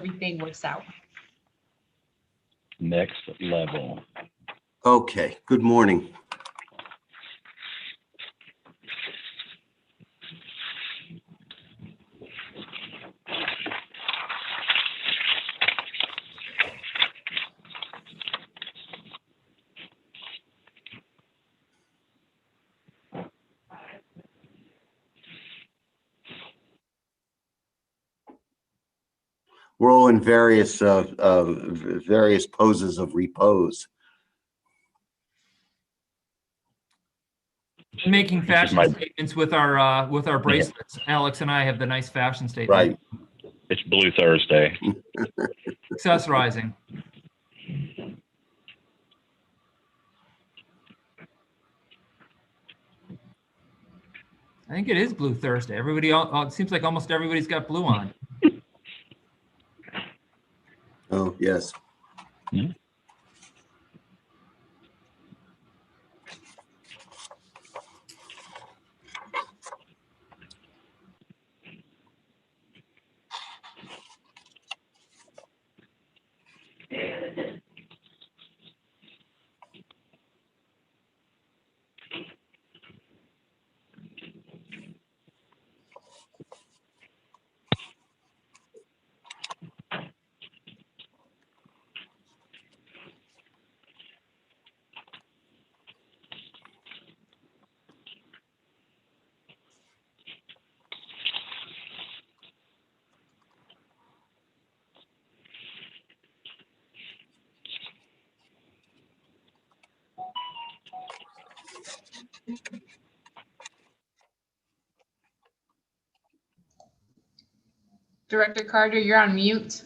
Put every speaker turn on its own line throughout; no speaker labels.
everything works out.
Next level.
Okay, good morning. We're all in various poses of repose.
Making fashion
my-
statements with our bracelets. Alex and I have the nice fashion statement.
Right.
It's Blue Thursday.
Accessorizing. I think it is Blue Thursday. Everybody, it seems like almost everybody's got blue on.
Oh, yes.
Hmm?
Director Carter, you're on mute.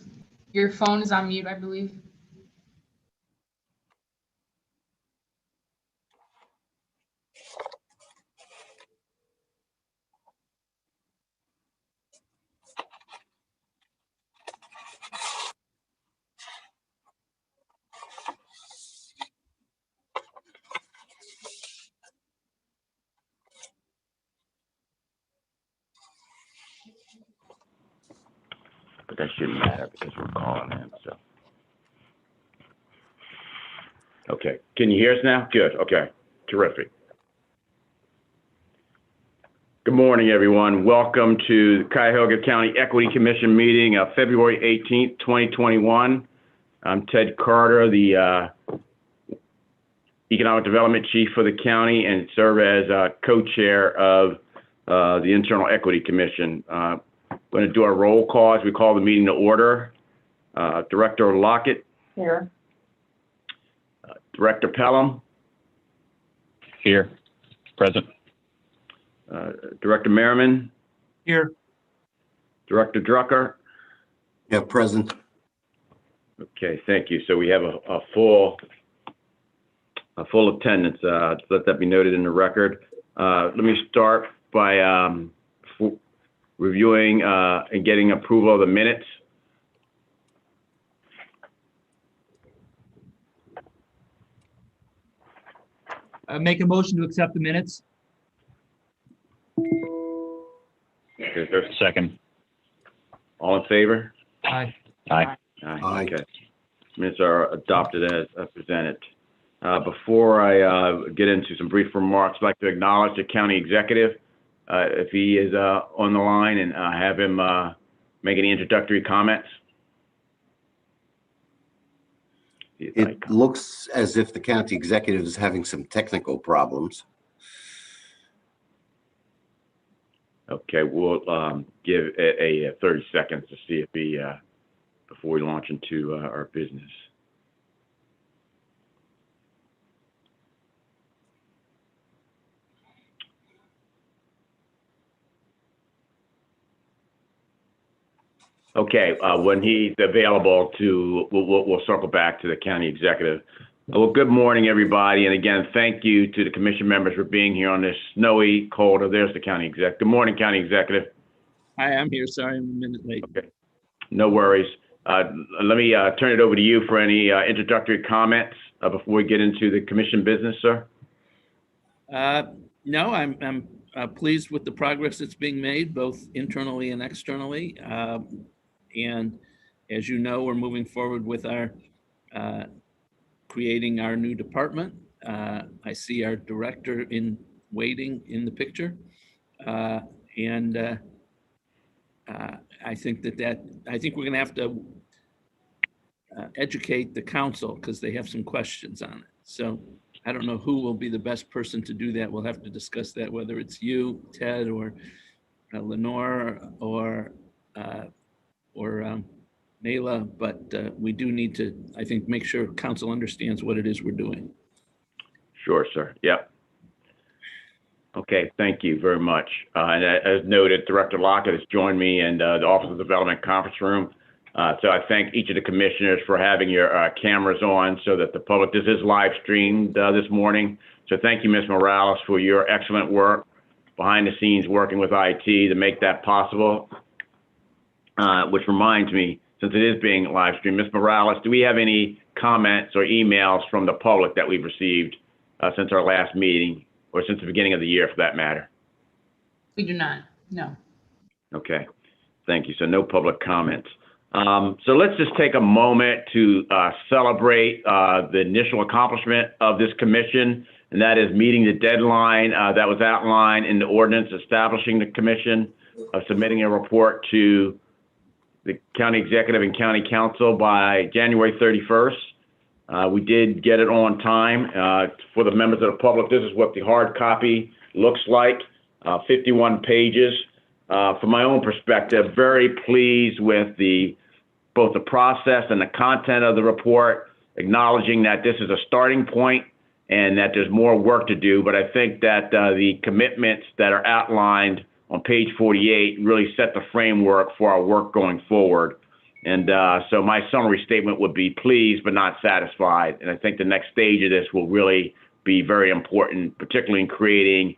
Your phone is on mute, I believe.
But that shouldn't matter because we're calling him, so.
Okay, can you hear us now? Good, okay, terrific. Good morning, everyone. Welcome to the Cuyahoga County Equity Commission meeting of February 18th, 2021. I'm Ted Carter, the Economic Development Chief for the county and serve as co-chair of the Internal Equity Commission. Going to do our roll call as we call the meeting to order. Director Lockett.
Here.
Director Pelham.
Here, present.
Director Merriman.
Here.
Director Drucker.
Yeah, present.
Okay, thank you. So we have a full attendance. Let that be noted in the record. Let me start by reviewing and getting approval of the minutes.
Make a motion to accept the minutes.
Is there
Second.
all in favor?
Aye.
Aye.
Aye.
Okay. Minutes are adopted as presented. Before I get into some brief remarks, I'd like to acknowledge the county executive, if he is on the line, and have him make any introductory comments.
It looks as if the county executive is having some technical problems.
Okay, we'll give a 30 seconds to see if he, before we launch into our business. Okay, when he's available we'll circle back to the county executive. Well, good morning, everybody. And again, thank you to the commission members for being here on this snowy, cold, there's the county exec. Good morning, county executive.
Hi, I'm here. Sorry, I'm a minute late.
Okay, no worries. Let me turn it over to you for any introductory comments before we get into the commission business, sir.
No, I'm pleased with the progress that's being made, both internally and externally. And As you know, we're moving forward with our creating our new department. I see our director in waiting in the picture. And I think I think we're gonna have to educate the council because they have some questions on it. So I don't know who will be the best person to do that. We'll have to discuss that, whether it's you, Ted, or Lenore, or Nayla, but we do need to, I think, make sure council understands what it is we're doing.
Sure, sir. Yep. Okay, thank you very much. And as noted, Director Lockett has joined me in the Office of Development Conference Room. So I thank each of the commissioners for having your cameras on so that the public, this is live streamed this morning. So thank you, Ms. Morales, for your excellent work behind the scenes working with IT to make that possible. Which reminds me, since it is being live streamed, Ms. Morales, do we have any comments or emails from the public that we've received since our last meeting, or since the beginning of the year for that matter?
We do not, no.
Okay, thank you. So no public comments. So let's just take a moment to celebrate the initial accomplishment of this commission, and that is meeting the deadline that was outlined in the ordinance establishing the commission of submitting a report to the county executive and county council by January 31st. We did get it on time. For the members of the public, this is what the hard copy looks like, 51 pages. From my own perspective, very pleased with both the process and the content of the report, acknowledging that this is a starting point and that there's more work to do. But I think that the commitments that are outlined on page 48 really set the framework for our work going forward. And so my summary statement would be pleased but not satisfied. And I think the next stage of this will really be very important, particularly in creating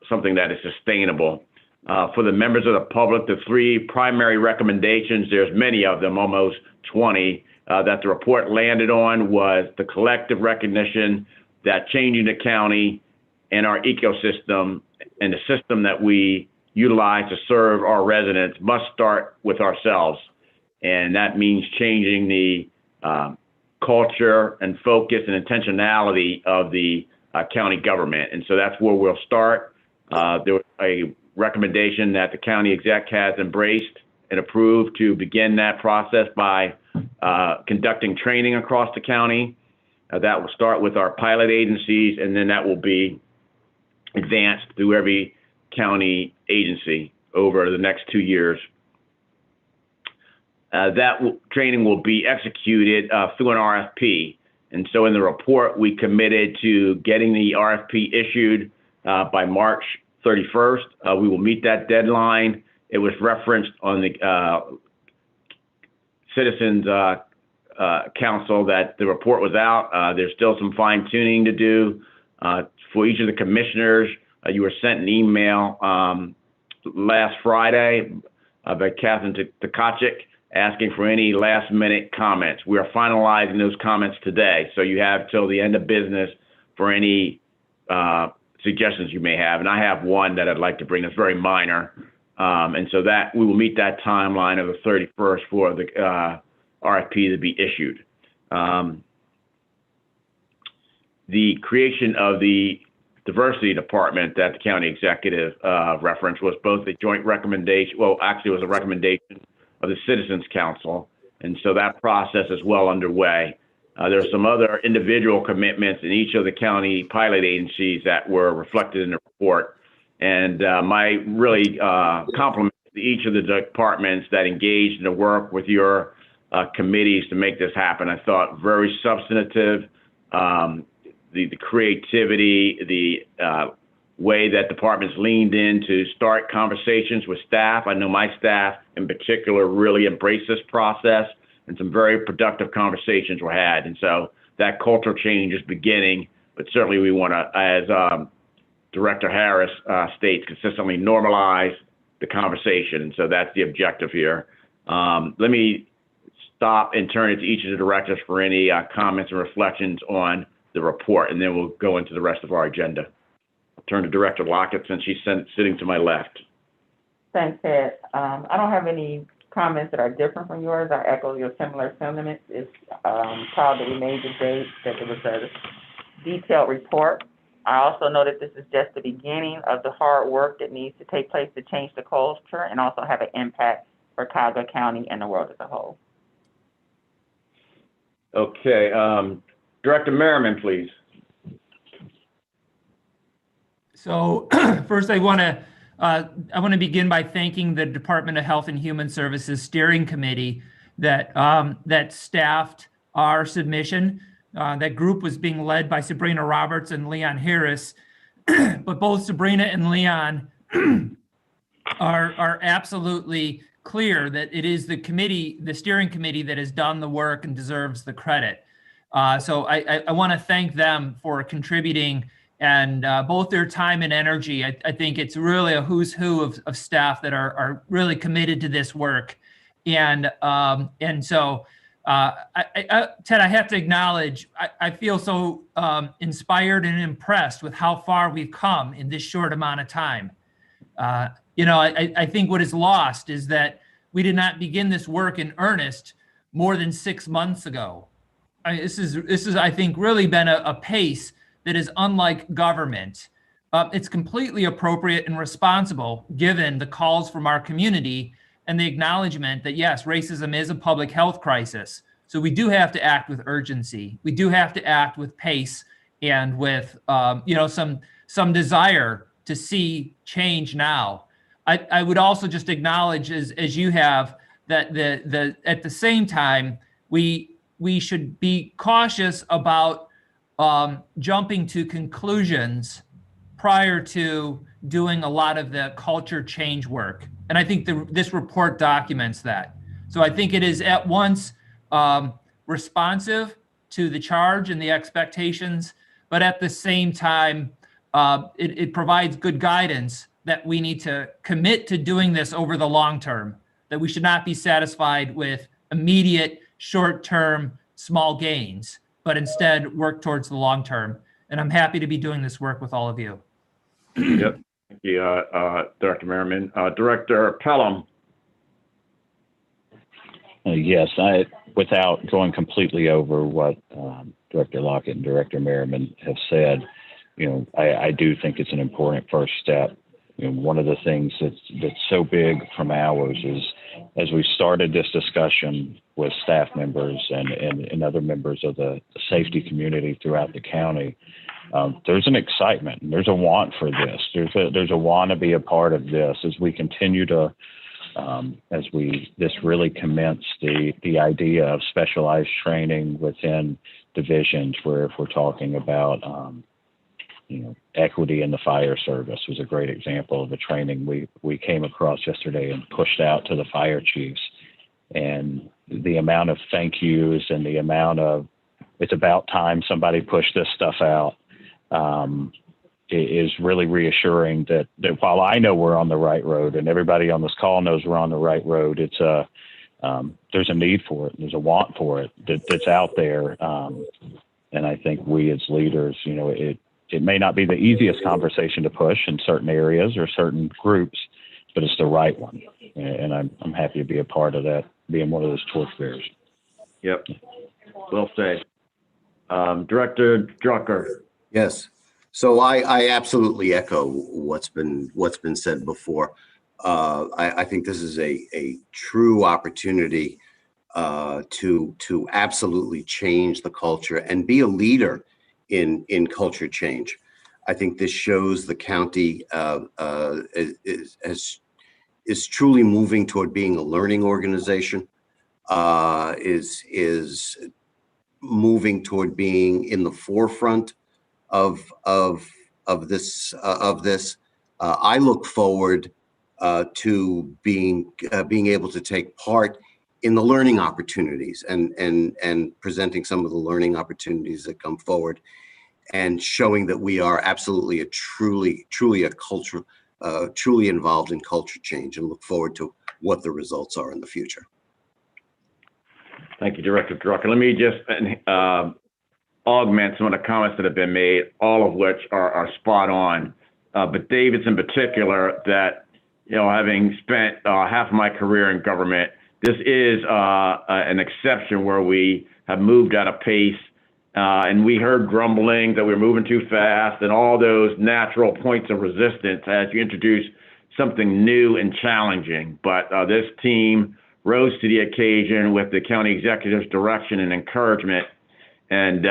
something that is sustainable. For the members of the public, the three primary recommendations, there's many of them, almost 20, that the report landed on was the collective recognition that changing the county and our ecosystem and the system that we utilize to serve our residents must start with ourselves. And that means changing the culture and focus and intentionality of the county government. And so that's where we'll start. There was a recommendation that the county exec has embraced and approved to begin that process by conducting training across the county. That will start with our pilot agencies, and then that will be advanced through every county agency over the next 2 years. Training will be executed through an RFP. And so in the report, we committed to getting the RFP issued by March 31st. We will meet that deadline. It was referenced on the Citizens Council that the report was out. There's still some fine tuning to do. For each of the commissioners, you were sent an email last Friday by Catherine Tkachuk asking for any last minute comments. We are finalizing those comments today. So you have till the end of business for any suggestions you may have. And I have one that I'd like to bring that's very minor. And so that we will meet that timeline of the 31st for the RFP to be issued. The creation of the diversity department that the county executive referenced was both a joint recommendation, well, actually it was a recommendation of the Citizens Council. And so that process is well underway. There are some other individual commitments in each of the county pilot agencies that were reflected in the report. And my really compliments to each of the departments that engaged in the work with your committees to make this happen. I thought very substantive, the creativity, the way that departments leaned in to start conversations with staff. I know my staff in particular really embraced this process, and some very productive conversations were had. And so that cultural change is beginning, but certainly we want to, as Director Harris states, consistently normalize the conversation. And so that's the objective here. Let me stop and turn it to each of the directors for any comments and reflections on the report, and then we'll go into the rest of our agenda. I'll turn to Director Lockett since she's sitting to my left.
Thanks, Ted. I don't have any comments that are different from yours. I echo your similar sentiments. It's proud that we made the date, that there was a detailed report. I also know that this is just the beginning of the hard work that needs to take place to change the culture and also have an impact for Cuyahoga County and the world as a whole.
Okay, Director Merriman, please.
So first, I want to begin by thanking the Department of Health and Human Services Steering Committee that staffed our submission. That group was being led by Sabrina Roberts and Leon Harris, but both Sabrina and Leon are absolutely clear that it is the steering committee that has done the work and deserves the credit. So I want to thank them for contributing and both their time and energy. I think it's really a who's who of staff that are really committed to this work. And so, Ted, I have to acknowledge, I feel so inspired and impressed with how far we've come in this short amount of time. I think what is lost is that we did not begin this work in earnest more than 6 months ago. This is, I think, really been a pace that is unlike government. It's completely appropriate and responsible given the calls from our community and the acknowledgement that, yes, racism is a public health crisis. So we do have to act with urgency. We do have to act with pace and with, some desire to see change now. I would also just acknowledge, as you have, that at the same time, we should be cautious about jumping to conclusions prior to doing a lot of the culture change work. And I think this report documents that. So I think it is at once responsive to the charge and the expectations, but at the same time, it provides good guidance that we need to commit to doing this over the long term, that we should not be satisfied with immediate, short-term, small gains, but instead work towards the long term. And I'm happy to be doing this work with all of you.
Yep. Thank you, Director Merriman. Director Pelham.
Yes, without going completely over what Director Lockett and Director Merriman have said, I do think it's an important first step. One of the things that's so big from ours is, as we started this discussion with staff members and other members of the safety community throughout the county, there's an excitement and there's a want for this. There's a want to be a part of this as we continue to, this really commenced the idea of specialized training within divisions, where if we're talking about, equity in the fire service was a great example of the training we came across yesterday and pushed out to the fire chiefs. And the amount of thank yous and the amount of, it's about time somebody pushed this stuff out, is really reassuring that while I know we're on the right road and everybody on this call knows we're on the right road, it's there's a need for it. There's a want for it that's out there. And I think we as leaders, it may not be the easiest conversation to push in certain areas or certain groups, but it's the right one. And I'm happy to be a part of that, being one of those torchbearers.
Yep. Well said. Director Drucker.
Yes. So I absolutely echo what's been said before. I think this is a true opportunity to absolutely change the culture and be a leader in culture change. I think this shows the county is truly moving toward being a learning organization, is moving toward being in the forefront of this. I look forward to being able to take part in the learning opportunities and presenting some of the learning opportunities that come forward, and showing that we are absolutely truly a culture, truly involved in culture change, and look forward to what the results are in the future.
Thank you, Director Drucker. Let me just augment some of the comments that have been made, all of which are spot on. But David's in particular, that, having spent half of my career in government, this is an exception where we have moved at a pace, and we heard grumbling that we were moving too fast and all those natural points of resistance as you introduce something new and challenging. But this team rose to the occasion with the county executive's direction and encouragement. And,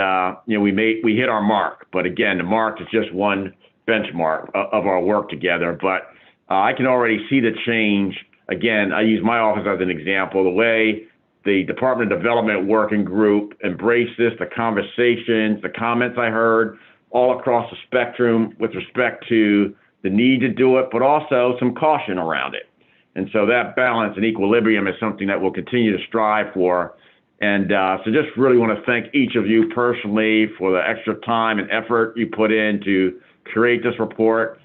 we hit our mark. But again, the mark is just one benchmark of our work together. But I can already see the change. Again, I use my office as an example. The way the Department of Development Working Group embraced this, the conversations, the comments I heard all across the spectrum with respect to the need to do it, but also some caution around it. And so that balance and equilibrium is something that we'll continue to strive for. And so just really want to thank each of you personally for the extra time and effort you put in to create this report.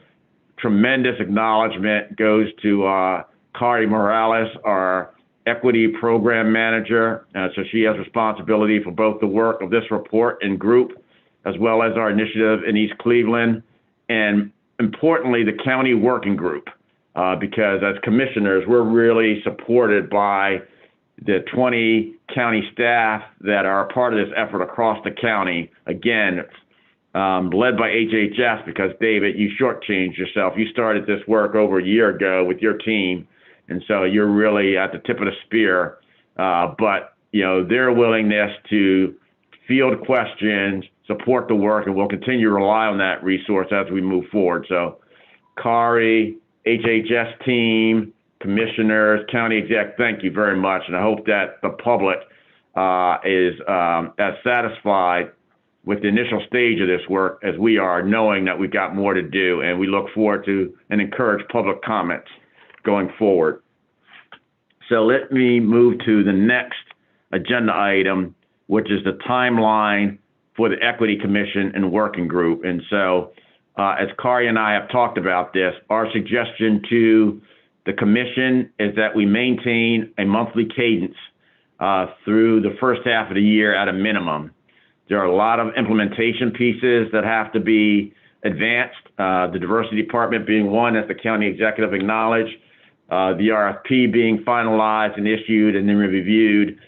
Tremendous acknowledgement goes to Kari Morales, our equity program manager. So she has responsibility for both the work of this report and group, as well as our initiative in East Cleveland. And importantly, the county working group, because as commissioners, we're really supported by the 20 county staff that are part of this effort across the county. Again, led by HHS, because David, you shortchanged yourself. You started this work over a year ago with your team. And so you're really at the tip of the spear. But, their willingness to field questions, support the work, and we'll continue to rely on that resource as we move forward. So Kari, HHS team, commissioners, county exec, thank you very much. And I hope that the public is as satisfied with the initial stage of this work as we are, knowing that we've got more to do. And we look forward to and encourage public comments going forward. So let me move to the next agenda item, which is the timeline for the Equity Commission and Working Group. And so as Kari and I have talked about this, our suggestion to the commission is that we maintain a monthly cadence through the first half of the year at a minimum. There are a lot of implementation pieces that have to be advanced, the diversity department being one, as the county executive acknowledged, the RFP being finalized and issued and then reviewed,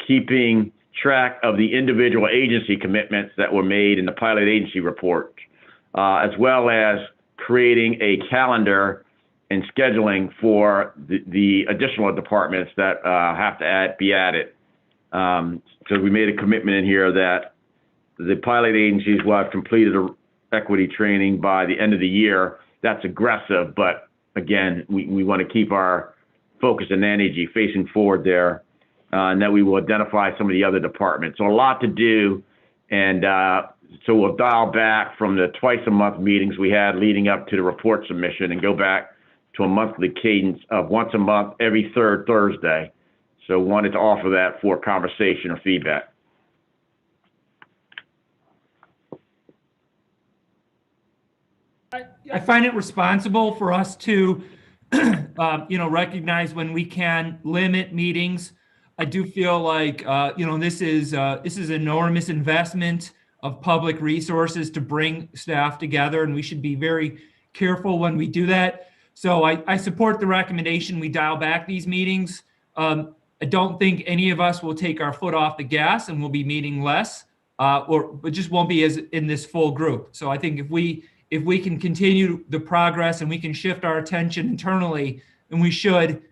keeping track of the individual agency commitments that were made in the pilot agency report, as well as creating a calendar and scheduling for the additional departments that have to be added. So we made a commitment in here that the pilot agencies will have completed equity training by the end of the year. That's aggressive, but again, we want to keep our focus and energy facing forward there, and that we will identify some of the other departments. So a lot to do, and so we'll dial back from the twice-a-month meetings we had leading up to the report submission and go back to a monthly cadence of once a month, every third Thursday. So wanted to offer that for conversation or feedback.
I find it responsible for us to, recognize when we can limit meetings. I do feel like, this is enormous investment of public resources to bring staff together, and we should be very careful when we do that. So I support the recommendation. We dial back these meetings. I don't think any of us will take our foot off the gas and we'll be meeting less, or it just won't be as in this full group. So I think if we can continue the progress and we can shift our attention internally, and we should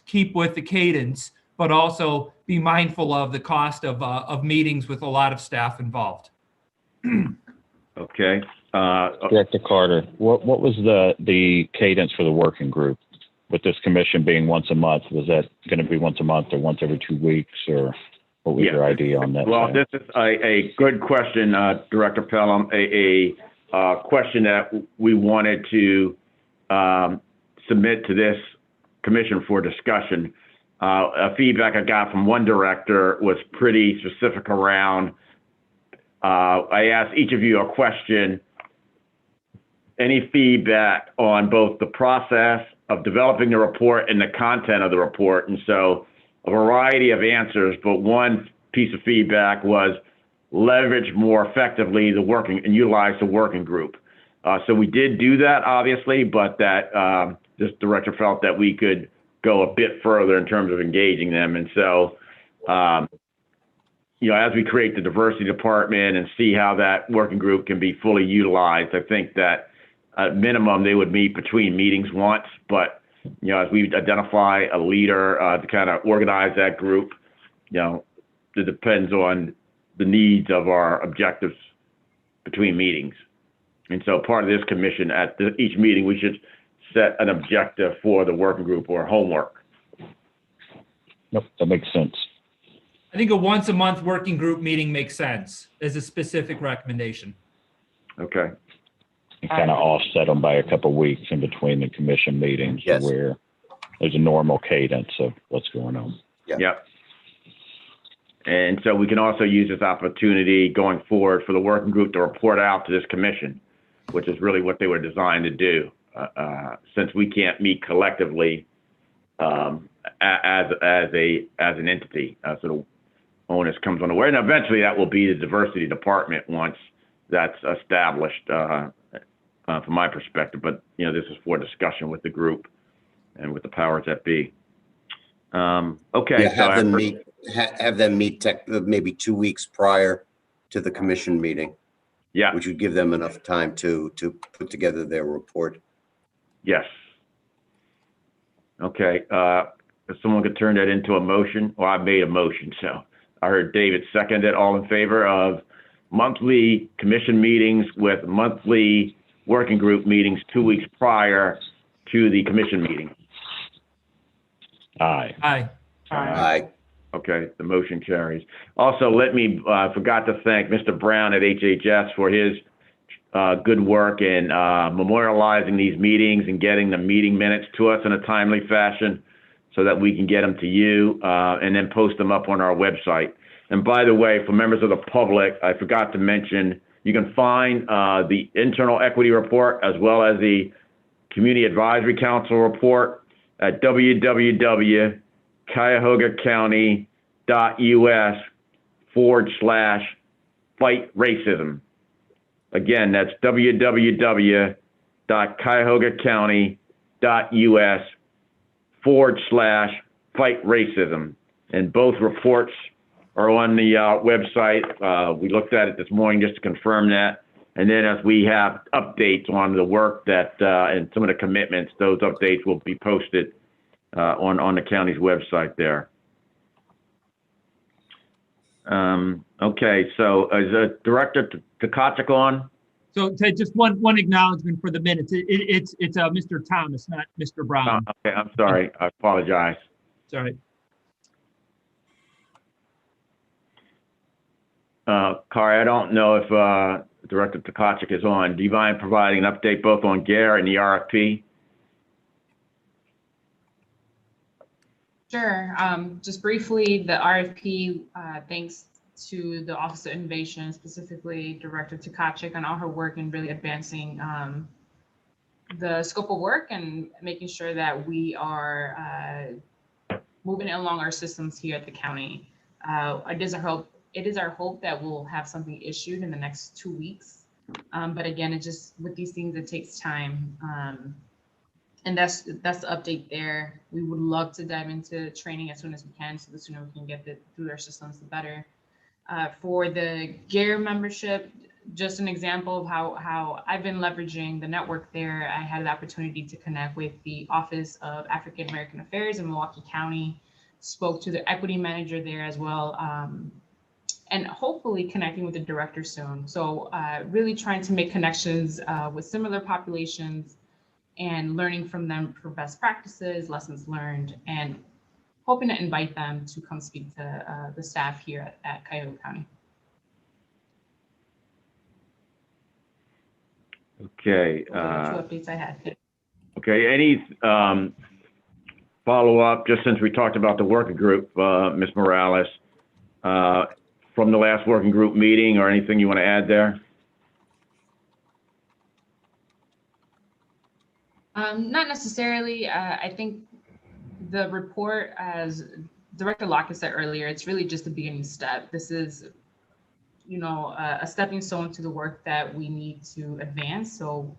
keep with the cadence, but also be mindful of the cost of meetings with a lot of staff involved.
Okay.
Director Carter, what was the cadence for the working group? With this commission being once a month, was that going to be once a month or once every 2 weeks, or what was your idea on that?
Well, this is a good question, Director Pelham, a question that we wanted to submit to this commission for discussion. A feedback I got from one director was pretty specific around, I asked each of you a question, any feedback on both the process of developing the report and the content of the report. And so a variety of answers, but one piece of feedback was leverage more effectively the working and utilize the working group. So we did do that, obviously, but that this director felt that we could go a bit further in terms of engaging them. And so, you know, as we create the diversity department and see how that working group can be fully utilized, I think that at minimum they would meet between meetings once. But, you know, as we identify a leader to kind of organize that group, you know, it depends on the needs of our objectives between meetings. And so part of this commission at each meeting, we should set an objective for the working group or homework.
Nope, that makes sense.
I think a once a month working group meeting makes sense as a specific recommendation.
Okay.
And kind of offset them by a couple of weeks in between the commission meetings
Yes.
where there's a normal cadence of what's going on.
Yeah.
Yep. And so we can also use this opportunity going forward for the working group to report out to this commission, which is really what they were designed to do. Since we can't meet collectively as an entity, so the onus comes on the way. And eventually that will be the diversity department once that's established, from my perspective. But, you know, this is for discussion with the group and with the powers that be. Okay.
Yeah, have them meet maybe 2 weeks prior to the commission meeting,
Yeah.
which would give them enough time to put together their report.
Yes. Okay. If someone could turn that into a motion, well, I made a motion, so I heard David second it. All in favor of monthly commission meetings with monthly working group meetings 2 weeks prior to the commission meeting?
Aye.
Aye.
Aye.
Okay, the motion carries. Also, I forgot to thank Mr. Brown at HHS for his good work in memorializing these meetings and getting the meeting minutes to us in a timely fashion so that we can get them to you and then post them up on our website. And by the way, for members of the public, I forgot to mention, you can find the internal equity report as well as the Community Advisory Council report at www.cuyahogacounty.us/fight racism. Again, that's www.cuyahogacounty.us/fight racism. And both reports are on the website. We looked at it this morning just to confirm that. And then as we have updates on the work that and some of the commitments, those updates will be posted on the county's website there. Okay, so is Director Tkachuk on?
So Ted, just one acknowledgement for the minutes. It's Mr. Thomas, not Mr. Brown.
Okay, I'm sorry. I apologize.
Sorry.
Kari, I don't know if Director Tkachuk is on. Do you mind providing an update both on GARE and the RFP?
Sure. Just briefly, the RFP, thanks to the Office of Innovation, specifically Director Tkachuk, on all her work in really advancing the scope of work and making sure that we are moving along our systems here at the county. It is our hope that we'll have something issued in the next 2 weeks. But again, it just, with these things, it takes time. And that's the update there. We would love to dive into training as soon as we can. So the sooner we can get through our systems, the better. For the GARE membership, just an example of how I've been leveraging the network there. I had the opportunity to connect with the Office of African American Affairs in Milwaukee County, spoke to the equity manager there as well, and hopefully connecting with the director soon. So really trying to make connections with similar populations and learning from them for best practices, lessons learned, and hoping to invite them to come speak to the staff here at Cuyahoga County.
Okay.
Those are the 2 updates I had.
Okay, any follow-up, just since we talked about the working group, Ms. Morales, from the last working group meeting, or anything you want to add there?
Not necessarily. I think the report, as Director Lockett said earlier, it's really just a beginning step. This is, a stepping stone to the work that we need to advance. So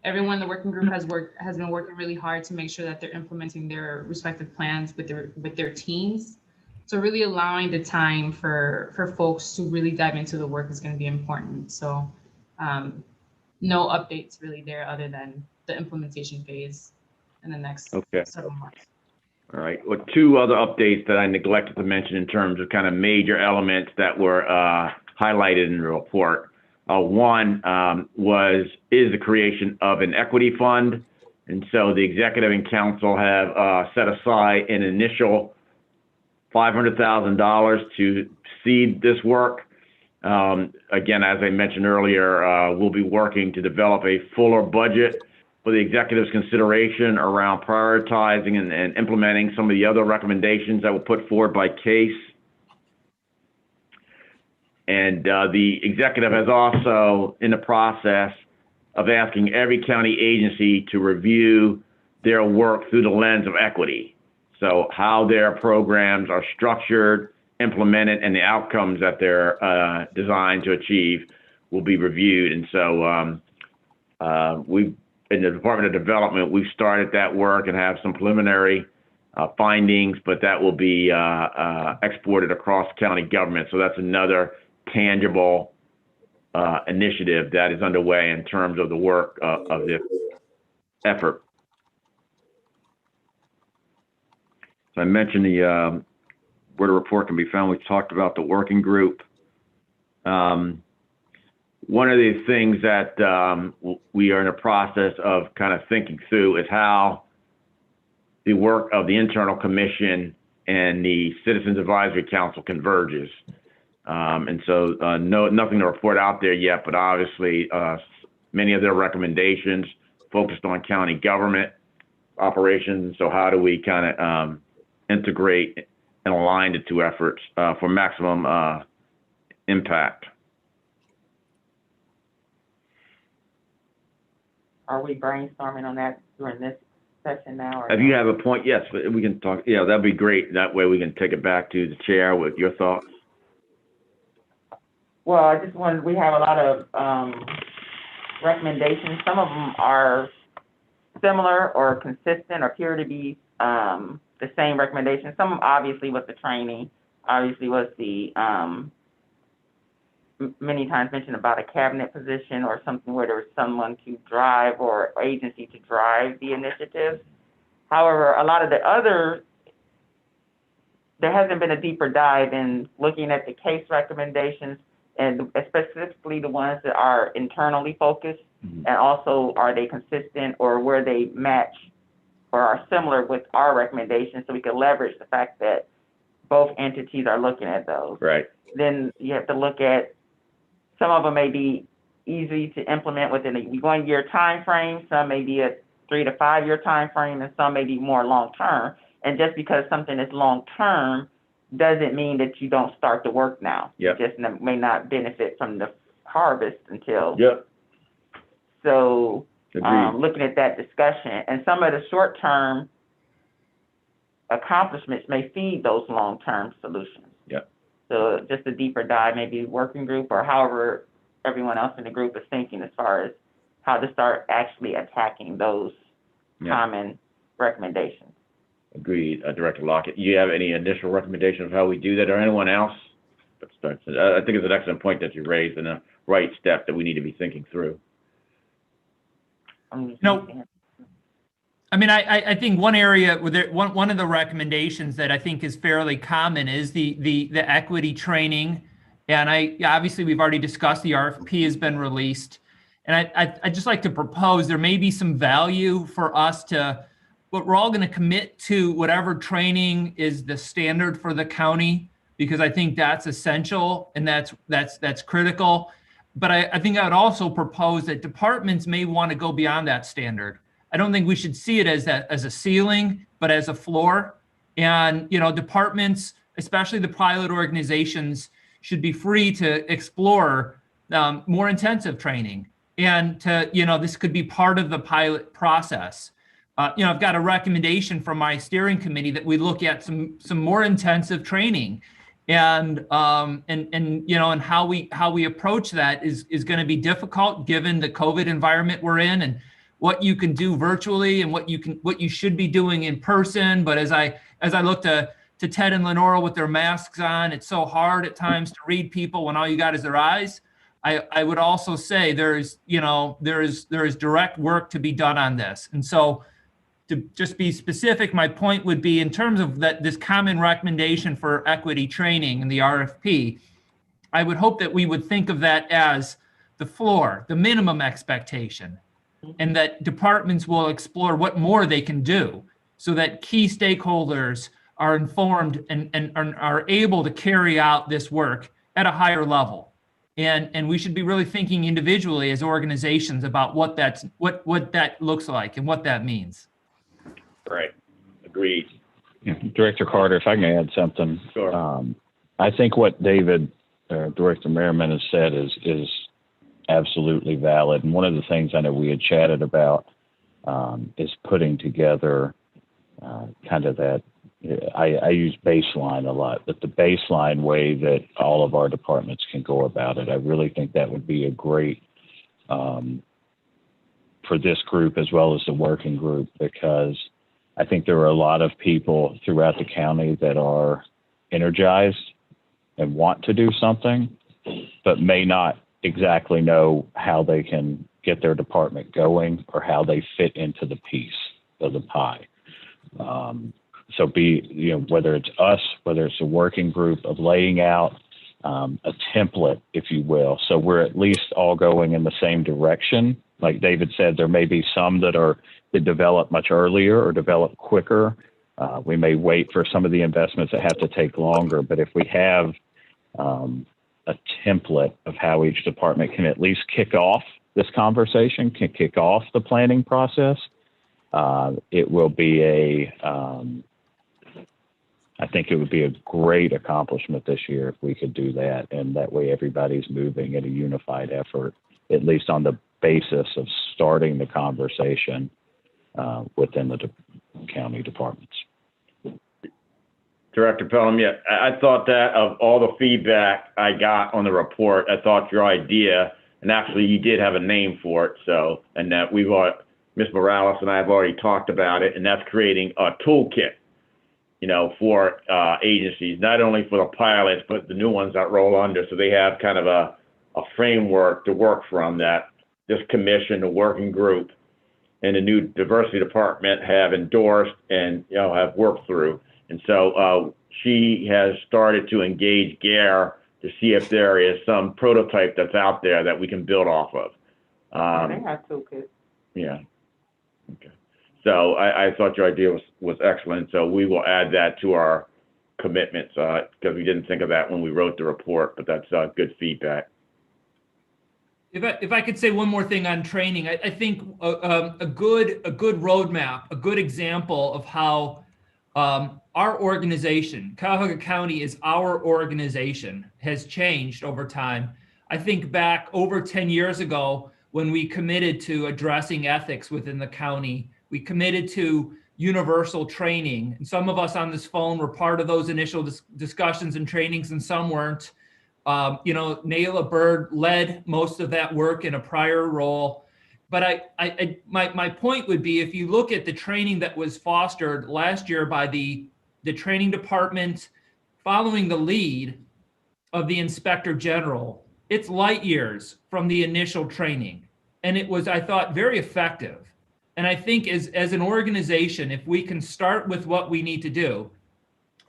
everyone in the working group has been working really hard to make sure that they're implementing their respective plans with their teams. So really allowing the time for folks to really dive into the work is going to be important. So no updates really there other than the implementation phase in the next several months.
All right. Well, two other updates that I neglected to mention in terms of kind of major elements that were highlighted in the report. One is the creation of an equity fund. And so the executive and council have set aside an initial $500,000 to seed this work. Again, as I mentioned earlier, we'll be working to develop a fuller budget for the executive's consideration around prioritizing and implementing some of the other recommendations that were put forward by CASE. And the executive is also in the process of asking every county agency to review their work through the lens of equity. So how their programs are structured, implemented, and the outcomes that they're designed to achieve will be reviewed. And so in the Department of Development, we've started that work and have some preliminary findings, but that will be exported across county government. So that's another tangible initiative that is underway in terms of the work of this effort. So I mentioned where the report can be found. We talked about the working group. One of the things that we are in a process of kind of thinking through is how the work of the internal commission and the Citizens Advisory Council converges. And so nothing to report out there yet, but obviously many of their recommendations focused on county government operations. So how do we kind of integrate and align the two efforts for maximum impact?
Are we brainstorming on that during this session now?
If you have a point, yes, we can talk. Yeah, that'd be great. That way we can take it back to the chair with your thoughts.
Well, I just wanted, we have a lot of recommendations. Some of them are similar or consistent or appear to be the same recommendations. Some obviously was the training, obviously was the many times mentioned about a cabinet position or something where there was someone to drive or agency to drive the initiatives. However, a lot of the other, there hasn't been a deeper dive in looking at the case recommendations and specifically the ones that are internally focused, and also are they consistent or where they match or are similar with our recommendations, so we can leverage the fact that both entities are looking at those.
Right.
Then you have to look at, some of them may be easy to implement within a 1 year time frame, some may be a 3 to 5 year time frame, and some may be more long term. And just because something is long term doesn't mean that you don't start the work now.
Yep.
You just may not benefit from the harvest until.
Yep.
So looking at that discussion, and some of the short term accomplishments may feed those long term solutions.
Yep.
So just a deeper dive, maybe working group or however everyone else in the group is thinking as far as how to start actually attacking those common recommendations.
Agreed, Director Lockett. You have any initial recommendation of how we do that, or anyone else? I think it's an excellent point that you raised, and a right step that we need to be thinking through.
No. I mean, I think one area where one of the recommendations that I think is fairly common is the equity training. And obviously we've already discussed the RFP has been released. And I'd just like to propose there may be some value for us to, but we're all going to commit to whatever training is the standard for the county, because I think that's essential and that's critical. But I think I would also propose that departments may want to go beyond that standard. I don't think we should see it as a ceiling, but as a floor. And, departments, especially the pilot organizations, should be free to explore more intensive training. And this could be part of the pilot process. I've got a recommendation from my steering committee that we look at some more intensive training, and how we approach that is going to be difficult given the COVID environment we're in, and what you can do virtually and what you should be doing in person. But as I look to Ted and Lenora with their masks on, it's so hard at times to read people when all you got is their eyes. I would also say there is direct work to be done on this. And so to just be specific, my point would be in terms of this common recommendation for equity training in the RFP, I would hope that we would think of that as the floor, the minimum expectation, and that departments will explore what more they can do so that key stakeholders are informed and are able to carry out this work at a higher level. And we should be really thinking individually as organizations about what that looks like and what that means.
Right. Agreed.
Yeah. Director Carter, if I can add something.
Sure.
I think what Director Merriman has said is absolutely valid. And one of the things I know we had chatted about is putting together kind of that, I use baseline a lot, but the baseline way that all of our departments can go about it. I really think that would be a great for this group as well as the working group, because I think there are a lot of people throughout the county that are energized and want to do something, but may not exactly know how they can get their department going or how they fit into the piece of the pie. So whether it's us, whether it's a working group, of laying out a template, if you will, so we're at least all going in the same direction. Like David said, there may be some that develop much earlier or develop quicker. We may wait for some of the investments that have to take longer, but if we have a template of how each department can at least kick off this conversation, can kick off the planning process, it will be I think it would be a great accomplishment this year if we could do that. And that way everybody's moving in a unified effort, at least on the basis of starting the conversation within the county departments.
Director Pelham, yeah, I thought that of all the feedback I got on the report, I thought your idea, and actually you did have a name for it, so, and that Ms. Morales and I have already talked about it, and that's creating a toolkit, for agencies, not only for the pilots, but the new ones that roll under, so they have kind of a framework to work from that this commission, the working group, and the new diversity department have endorsed and, have worked through. And so she has started to engage GARE to see if there is some prototype that's out there that we can build off of.
They have toolkits.
Yeah. Okay. So I thought your idea was excellent. So we will add that to our commitments because we didn't think of that when we wrote the report, but that's good feedback.
If I could say one more thing on training, I think a good roadmap, a good example of how our organization, Cuyahoga County is our organization, has changed over time. I think back over 10 years ago when we committed to addressing ethics within the county, we committed to universal training. And some of us on this phone were part of those initial discussions and trainings and some weren't. Naila Bird led most of that work in a prior role. But my point would be, if you look at the training that was fostered last year by the training department following the lead of the Inspector General, it's light years from the initial training. And it was, I thought, very effective. And I think as an organization, if we can start with what we need to do,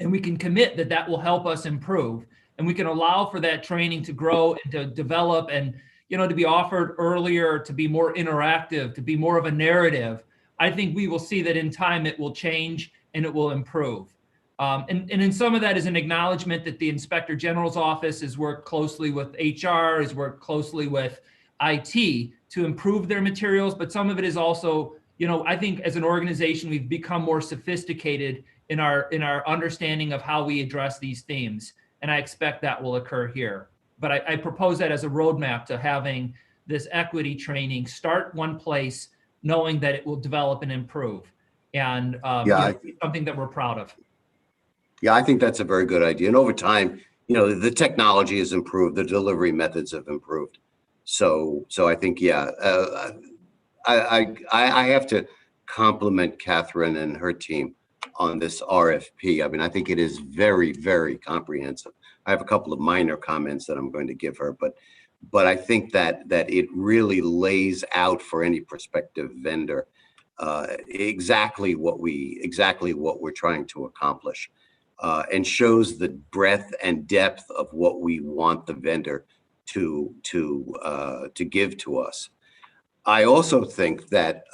and we can commit that will help us improve, and we can allow for that training to grow and to develop and to be offered earlier, to be more interactive, to be more of a narrative, I think we will see that in time it will change and it will improve. And in some of that is an acknowledgement that the Inspector General's office has worked closely with HR, has worked closely with IT to improve their materials, but some of it is also, I think as an organization, we've become more sophisticated in our understanding of how we address these themes. And I expect that will occur here. But I propose that as a roadmap to having this equity training start one place, knowing that it will develop and improve, and something that we're proud of.
Yeah, I think that's a very good idea. And over time, the technology has improved, the delivery methods have improved. So I think, I have to compliment Catherine and her team on this RFP. I mean, I think it is very, very comprehensive. I have a couple of minor comments that I'm going to give her, but I think that it really lays out for any prospective vendor exactly what we're trying to accomplish, and shows the breadth and depth of what we want the vendor to give to us. I also think that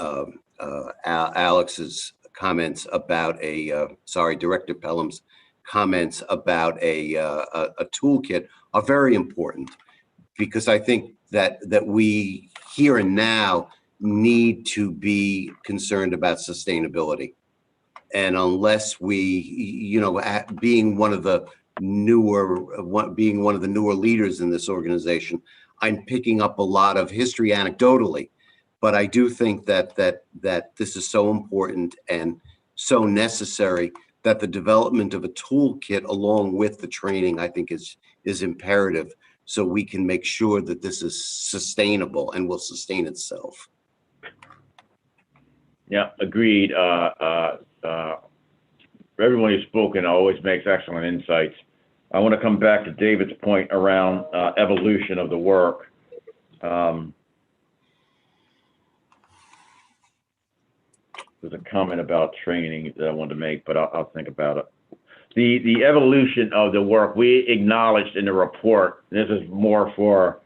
Alex's comments about Director Pelham's comments about a toolkit are very important, because I think that we here and now need to be concerned about sustainability. And unless we, being one of the newer leaders in this organization, I'm picking up a lot of history anecdotally, but I do think that this is so important and so necessary that the development of a toolkit along with the training, I think is imperative, so we can make sure that this is sustainable and will sustain itself.
Yeah, agreed. Everyone who's spoken always makes excellent insights. I want to come back to David's point around evolution of the work. There's a comment about training that I wanted to make, but I'll think about it. The evolution of the work we acknowledged in the report, this is more for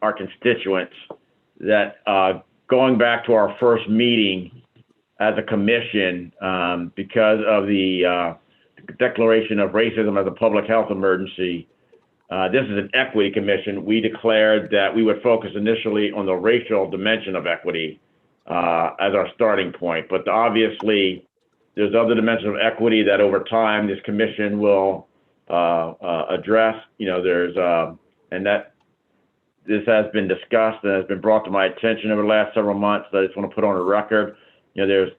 our constituents, that going back to our first meeting as a commission, because of the declaration of racism as a public health emergency, this is an equity commission. We declared that we would focus initially on the racial dimension of equity as our starting point, but obviously there's other dimensions of equity that over time this commission will address. And that this has been discussed and has been brought to my attention over the last several months. So I just want to put on a record. There's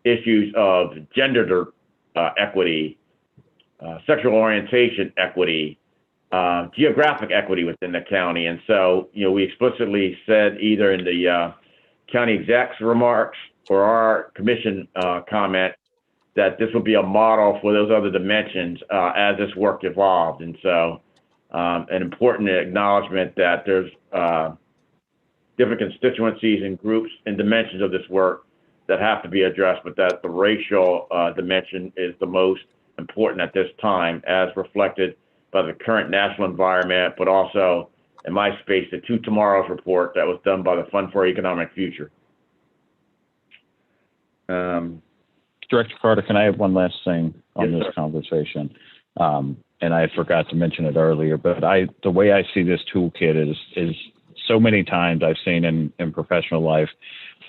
issues of gender equity, sexual orientation equity, geographic equity within the county. And so, we explicitly said either in the county exec's remarks or our commission comment that this will be a model for those other dimensions as this work evolved. And so an important acknowledgement that there's different constituencies and groups and dimensions of this work that have to be addressed, but that the racial dimension is the most important at this time, as reflected by the current national environment, but also in my space, the Two Tomorrows report that was done by the Fund for Economic Future.
Director Carter, can I have one last thing on this conversation? And I forgot to mention it earlier, but the way I see this toolkit is so many times I've seen in professional life,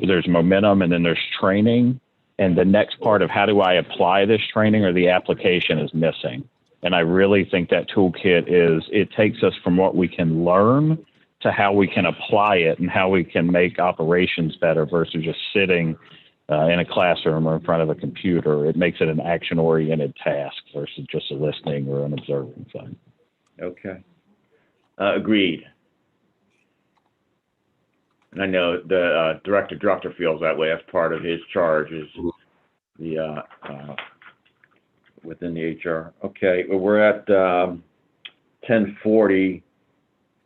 there's momentum and then there's training, and the next part of how do I apply this training or the application is missing. And I really think that toolkit it takes us from what we can learn to how we can apply it and how we can make operations better versus just sitting in a classroom or in front of a computer. It makes it an action-oriented task versus just a listening or an observing thing.
Okay. Agreed. And I know the Director Drucker feels that way as part of his charge is the within the HR. Okay, well, we're at 10:40.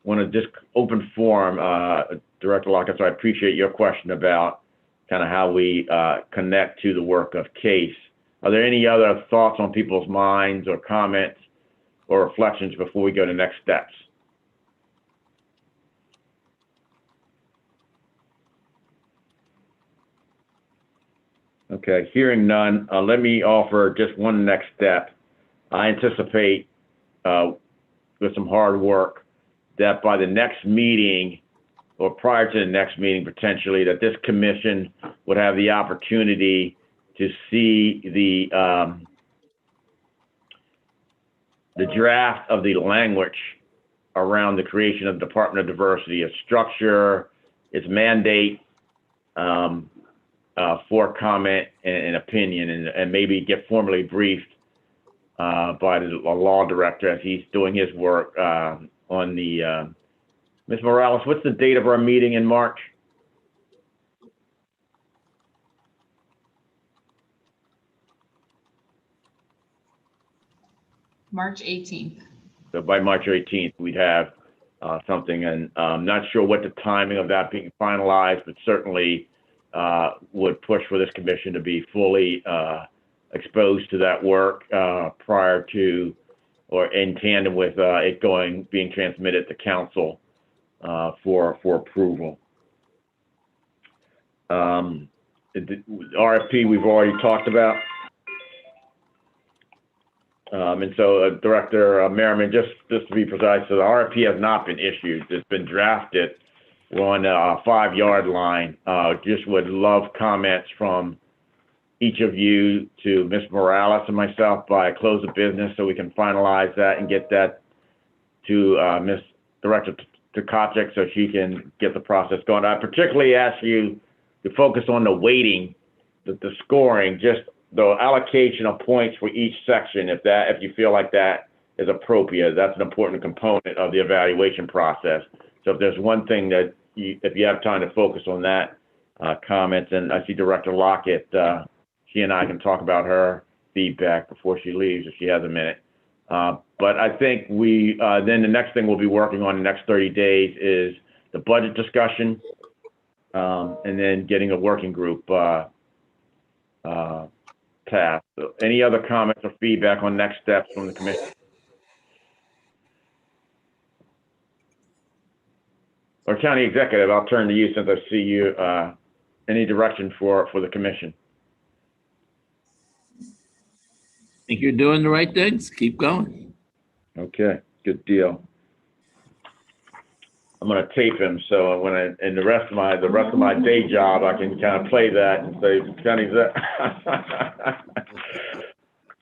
Want to just open forum, Director Lockett. So I appreciate your question about kind of how we connect to the work of CASE. Are there any other thoughts on people's minds or comments or reflections before we go to next steps? Okay, hearing none, let me offer just one next step. I anticipate with some hard work that by the next meeting or prior to the next meeting potentially, that this commission would have the opportunity to see the draft of the language around the creation of the Department of Diversity, its structure, its mandate, for comment and opinion, and maybe get formally briefed by the law director as he's doing his work on the, Ms. Morales, what's the date of our meeting in March?
March 18th.
So by March 18th, we'd have something, and I'm not sure what the timing of that being finalized, but certainly would push for this commission to be fully exposed to that work prior to or in tandem with it being transmitted to council for approval. The RFP we've already talked about. And so Director Merriman, just to be precise, so the RFP has not been issued. It's been drafted. We're on a 5-yard line. Just would love comments from each of you to Ms. Morales and myself by close of business so we can finalize that and get that to Ms. Director Tkachuk so she can get the process going. I particularly ask you to focus on the weighting, the scoring, just the allocation of points for each section, if you feel like that is appropriate. That's an important component of the evaluation process. So if there's one thing that if you have time to focus on that, comments, and I see Director Lockett, she and I can talk about her feedback before she leaves if she has a minute. But I think then the next thing we'll be working on in the next 30 days is the budget discussion, and then getting a working group task. So any other comments or feedback on next steps from the commission? Or County Executive, I'll turn to you since I see you. Any direction for the commission?
Think you're doing the right things? Keep going.
Okay, good deal. I'm going to tape him, so when in the rest of my day job, I can kind of play that and say, County Executive.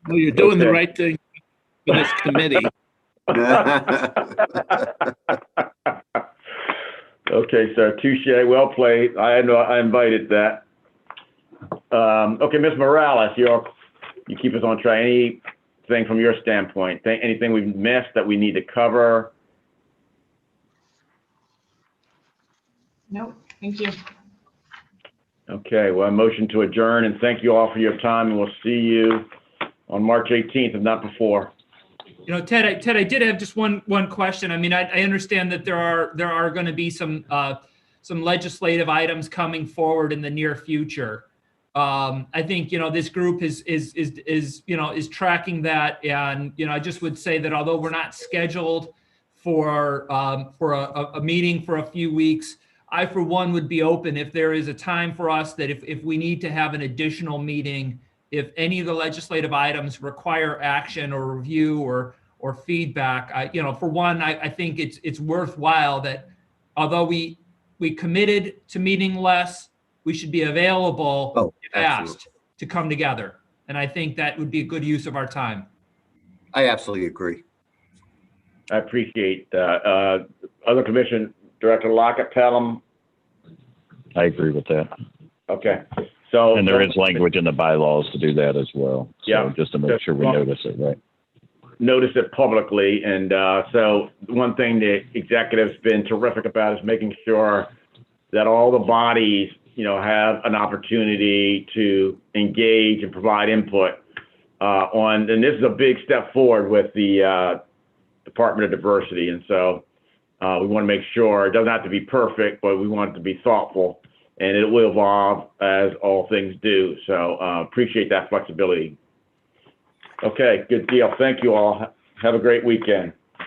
Well, you're doing the right thing for this committee.
Okay, sir. Touche. Well played. I know I invited that. Okay, Ms. Morales, you keep us on track. Anything from your standpoint? Anything we've missed that we need to cover?
Nope. Thank you.
Okay. Well, motion to adjourn, and thank you all for your time, and we'll see you on March 18th, if not before.
You know, Ted, I did have just one question. I mean, I understand that there are going to be some legislative items coming forward in the near future. I think, you know, this group is tracking that, and, you know, I just would say that although we're not scheduled for a meeting for a few weeks, I, for one, would be open if there is a time for us that if we need to have an additional meeting, if any of the legislative items require action or review or feedback, you know, for one, I think it's worthwhile that although we committed to meeting less, we should be available if asked to come together. And I think that would be a good use of our time.
I absolutely agree.
I appreciate that. Other commission, Director Lockett, Pelham.
I agree with that.
Okay. So,
and there is language in the bylaws to do that as well. So
yeah,
just to make sure we notice it, right?
Notice it publicly. And so one thing the executive's been terrific about is making sure that all the bodies, you know, have an opportunity to engage and provide input on, and this is a big step forward with the Department of Diversity. And so we want to make sure it doesn't have to be perfect, but we want it to be thoughtful, and it will evolve as all things do. So appreciate that flexibility. Okay, good deal. Thank you all. Have a great weekend.